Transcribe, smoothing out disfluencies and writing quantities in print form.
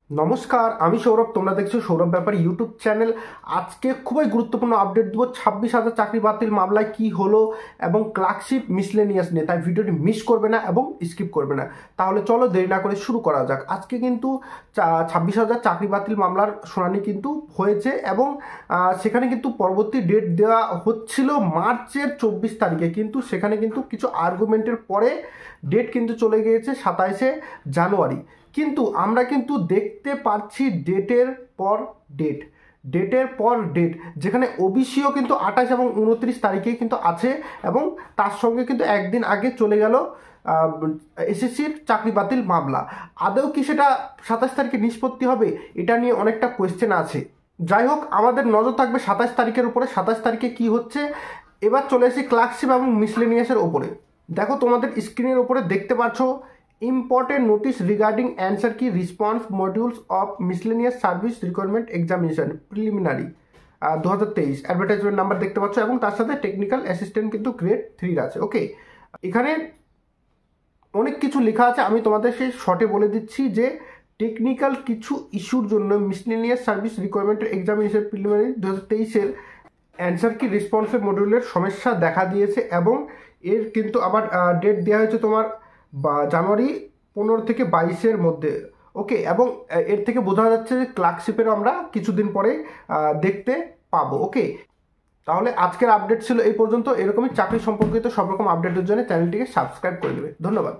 নমস্কার, আমি সৌরভ। তোমরা দেখছো সৌরভ ব্যাপার ইউটিউব চ্যানেল। আজকে খুবই গুরুত্বপূর্ণ আপডেট দেবো 26,000 চাকরি বাতিল মামলায় কি হলো এবং ক্লার্কশিপ মিসলেনিয়াস নিয়ে। তাই ভিডিওটি মিস করবে না এবং স্কিপ করবে না। তাহলে চলো দেরি না করে শুরু করা যাক। আজকে কিন্তু 26,000 চাকরি বাতিল মামলার শুনানি কিন্তু হয়েছে এবং সেখানে কিন্তু পরবর্তী ডেট দেওয়া হচ্ছিল মার্চের 24 তারিখে, কিন্তু সেখানে কিন্তু কিছু আর্গুমেন্টের পরে ডেট কিন্তু চলে গিয়েছে 27শে জানুয়ারি। কিন্তু আমরা কিন্তু দেখতে পাচ্ছি ডেটের পর ডেট, যেখানে ওবিসিও কিন্তু 28 এবং 29 তারিখে কিন্তু আছে এবং তার সঙ্গে কিন্তু একদিন আগে চলে গেল এসএসসির চাকরি বাতিল মামলা। আদৌ কি সেটা 27 তারিখে নিষ্পত্তি হবে? এটা নিয়ে অনেকটা কোয়েশ্চেন আছে। যাই হোক, আমাদের নজর থাকবে 27 তারিখের উপরে। 27 তারিখে কি হচ্ছে, এবার চলে আসি ক্লার্কশিপ এবং মিসলেনিয়াসের ওপরে। দেখো, তোমাদের স্ক্রিনের ওপরে দেখতে পাচ্ছ ইম্পর্টেন্ট নোটিস রিগার্ডিং অ্যান্সার কি response modules of miscellaneous service requirement examination preliminary 2023 advertisement number দেখতে পাচ্ছ এবং তার সাথে টেকনিক্যাল অ্যাসিস্ট্যান্ট কিন্তু গ্রেড 3 আছে। ওকে, এখানে অনেক কিছু লেখা আছে, আমি তোমাদের সেই শর্টে বলে দিচ্ছি যে টেকনিক্যাল কিছু ইস্যুর জন্য miscellaneous service requirement examination preliminary 2023-এর অ্যান্সার কি রেসপন্সের মডিউলের সমস্যা দেখা দিয়েছে এবং এর কিন্তু আবার ডেট দেওয়া হয়েছে তোমার জানুয়ারি 15 থেকে 22-এর মধ্যে। ওকে, এবং এর থেকে বোঝা যাচ্ছে যে ক্লার্কশিপেরও আমরা কিছুদিন পরে দেখতে পাবো। ওকে, তাহলে আজকের আপডেট ছিল এই পর্যন্ত। এরকমই চাকরি সম্পর্কিত সব রকম আপডেটের জন্য চ্যানেলটিকে সাবস্ক্রাইব করে দেবে। ধন্যবাদ।